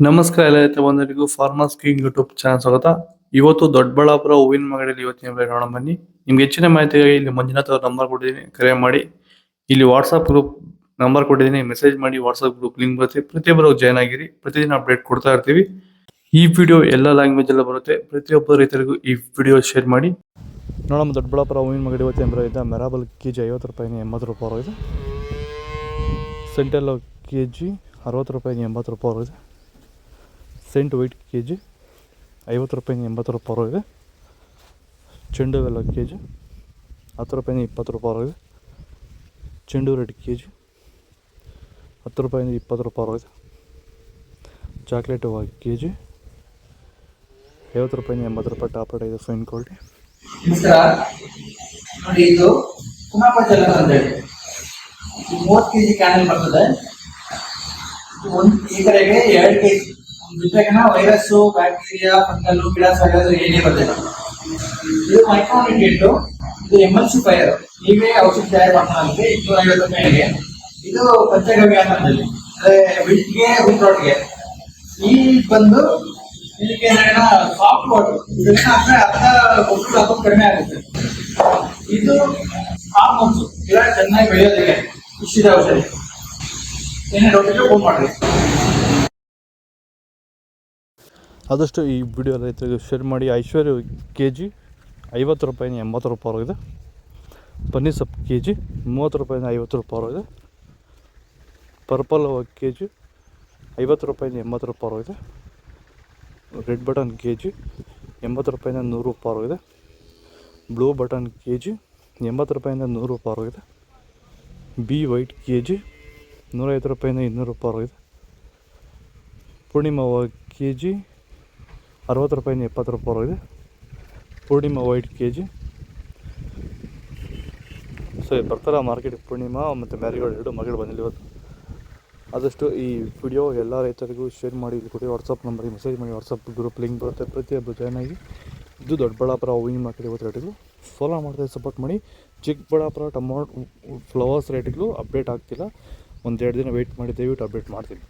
ನಮಸ್ಕಾರ ಎಲ್ಲ ರೈತ ಬಂಧುಗಳಿಗೂ ಫಾರ್ಮರ್ಸ್ ಕಿಂಗ್ ಯೂಟ್ಯೂಬ್ ಚಾನಲ್ ಸ್ವಾಗತ. ಇವತ್ತು ದೊಡ್ಡಬಳ್ಳಾಪುರ ಹೂವಿನ ಮಾರ್ಕೆಟಲ್ಲಿ ಇವತ್ತಿನ ಬೆಲೆ ನೋಡೋಣ ಬನ್ನಿ. ನಿಮ್ಗೆ ಹೆಚ್ಚಿನ ಮಾಹಿತಿಗಾಗಿ ಇಲ್ಲಿ ಮಂಜುನಾಥ್ ಅವ್ರ ನಂಬರ್ ಕೊಟ್ಟಿದ್ದೀನಿ, ಕರೆ ಮಾಡಿ. ಇಲ್ಲಿ ವಾಟ್ಸ್ಆಪ್ ಗ್ರೂಪ್ ನಂಬರ್ ಕೊಟ್ಟಿದ್ದೀನಿ, ಮೆಸೇಜ್ ಮಾಡಿ. ವಾಟ್ಸ್ಆಪ್ ಗ್ರೂಪ್ ಲಿಂಕ್ ಬರುತ್ತೆ, ಪ್ರತಿಯೊಬ್ಬರು ಜಾಯ್ನ್ ಆಗಿರಿ. ಪ್ರತಿದಿನ ಅಪ್ಡೇಟ್ ಕೊಡ್ತಾ ಇರ್ತೀವಿ. ಈ ವಿಡಿಯೋ ಎಲ್ಲ ಲ್ಯಾಂಗ್ವೇಜ್ ಎಲ್ಲ ಬರುತ್ತೆ. ಪ್ರತಿಯೊಬ್ಬ ರೈತರಿಗೂ ಈ ವಿಡಿಯೋ ಶೇರ್ ಮಾಡಿ. ನೋಡೋಣ ದೊಡ್ಡಬಳ್ಳಾಪುರ ಹೂವಿನ ಮಾರ್ಕೆಟ್ ಇವತ್ತಿನ ಬೆಲೆ ಇದೆ. ಮೆರಾಬಲ್ ಕೆಜಿ 50 ರೂಪಾಯಿ 80 ರೂಪಾಯಿ ಇದೆ. ಸೆಂಟೆಲ್ಲೋ ಕೆಜಿ 60 ರೂಪಾಯಿ 80 ರೂಪಾಯಿ ಇದೆ. ಸೆಂಟ್ ವೈಟ್ ಕೆ ಜಿ 50 ರೂಪಾಯಿ 80 ರೂಪಾಯಿ ಇದೆ. ಚೆಂಡು ಹೂವೆಲ್ಲ ಕೆ ಜಿ 10 ರೂಪಾಯಿ 20 ರೂಪಾಯಿ ಇದೆ. ಚೆಂಡು ರೆಡ್ ಕೆ ಜಿ 10 ರೂಪಾಯಿ 20 ರೂಪಾಯಿ ಇದೆ. ಚಾಕ್ಲೇಟ್ ಹೂವು ಕೆ ಜಿ 50 ರೂಪಾಯಿ 80 ರೂಪಾಯಿ ಟಾಪ್ ರೇಟ್ ಇದೆ. Fine quality. ನೋಡಿ, ಇದು ಕುಮಾಪಚಲ ಅಂತ ಹೇಳಿ 30 ಕೆಜಿ ಕ್ಯಾನಲ್ ಬರ್ತದೆ. ಈ ಕಡೆಗೆ 2 ಕೆಜಿ ಜೊತೆಗಿನ ವೈರಸ್ಸು, ಬ್ಯಾಕ್ಟೀರಿಯಾ, ಫಂಗಲ್, ಗಿಡಾಸ್ ಏನೇ ಬರ್ತಿಲ್ಲ. ಇದು ಮೈಕ್ರೋನ್ಯೂಟ್ರಿಯೆಂಟ್, ಇದು ಎಮಲ್ಸಿಫೈಯರ್. ನೀವೇ ಔಷಧಿ ತಯಾರು ಮಾಡ್ತಾರೆ 250 ರೂಪಾಯಿಗೆ. ಇದು ಪಂಚಗವ್ಯ ಅನ್ನೋದಲ್ಲಿ ವಿಟ್ಗೆ ವಿಟ್ರೋಟ್ಗೆ. ಈ ಬಂದು ಇದಕ್ಕೆ ಸಾಫ್ಟ್ ವಾಟರ್, ಇದನ್ನ ಅರ್ಧ ಗೊಬ್ಬರ ಹಾಕೋದು ಕಡಿಮೆ ಆಗುತ್ತೆ. ಇದು ಹಾರ್ಮೋನ್ಸ್, ಗಿಡ ಚೆನ್ನಾಗಿ ಬೆಳೆಯೋದಿದೆ. ಇಷ್ಟಿದೆ ಔಷಧಿ. ಏನೇ ಡೌಟ್ ಇದ್ರೆ ಫೋನ್ ಮಾಡ್ರಿ. ಆದಷ್ಟು ಈ ವಿಡಿಯೋ ರೈತರಿಗೆ ಶೇರ್ ಮಾಡಿ. ಐಶ್ವರ್ಯ ಕೆ ಜಿ 50 ರೂಪಾಯಿ 80 ರೂಪಾಯಿ ಇದೆ. ಪನ್ನೀರ್ ಸೊಪ್ಪು ಕೆ ಜಿ 30 ರೂಪಾಯಿ 50 ರೂಪಾಯಿ ಇದೆ. ಪರ್ಪಲ್ ಕೆ ಜಿ 50 ರೂಪಾಯಿ 80 ರೂಪಾಯಿ ಇದೆ. ರೆಡ್ ಬಟನ್ ಕೆ ಜಿ 80 ರೂಪಾಯಿ 100 ರೂಪಾಯಿ ಇದೆ. ಬ್ಲೂ ಬಟನ್ ಕೆ ಜಿ 80 ರೂಪಾಯಿ 100 ರೂಪಾಯಿ ಇದೆ. ಬಿ ವೈಟ್ ಕೆ ಜಿ 150 ರೂಪಾಯಿ 200 ರೂಪಾಯಿ ಇದೆ. ಪೂರ್ಣಿಮಾ ಕೆ ಜಿ 60 ರೂಪಾಯಿ 70 ರೂಪಾಯಿ ಇದೆ. ಪೂರ್ಣಿಮಾ ವೈಟ್ ಕೆ ಜಿ ಬರ್ತಾರ ಮಾರ್ಕೆಟ್. ಪೂರ್ಣಿಮಾ ಮತ್ತು ಮ್ಯಾರಿಗೋಲ್ಡ್ 2 ಮಾರ್ಕೆಟ್ ಬಂದಿಲ್ಲ ಇವತ್ತು. ಆದಷ್ಟು ಈ ವಿಡಿಯೋ ಎಲ್ಲ ರೈತರಿಗೂ ಶೇರ್ ಮಾಡಿ. ಇಲ್ಲಿ ಕೊಡಿ ವಾಟ್ಸಪ್ ನಂಬರಿಗೆ ಮೆಸೇಜ್ ಮಾಡಿ. ವಾಟ್ಸಪ್ ಗ್ರೂಪ್ ಲಿಂಕ್ ಬರುತ್ತೆ, ಪ್ರತಿಯೊಬ್ಬರು ಜಾಯ್ನ್ ಆಗಿ. ಇದು ದೊಡ್ಡಬಳ್ಳಾಪುರ ಹೂವಿನ ಮಾರ್ಕೆಟ್ ಇವತ್ತು ರೇಟ್ಗಳು ಫಾಲೋ ಮಾಡ್ತಾ ಸಪೋರ್ಟ್ ಮಾಡಿ. ಚಿಕ್ಕಬಳ್ಳಾಪುರ ಟೊಮೊಟೊ ಫ್ಲವರ್ಸ್ ರೇಟ್ಗಳು ಅಪ್ಡೇಟ್ ಆಗ್ತಿಲ್ಲ. 1-2 ದಿನ ವೆಯ್ಟ್ ಮಾಡಿ, ದಯವಿಟ್ಟು ಅಪ್ಡೇಟ್ ಮಾಡ್ತೀನಿ.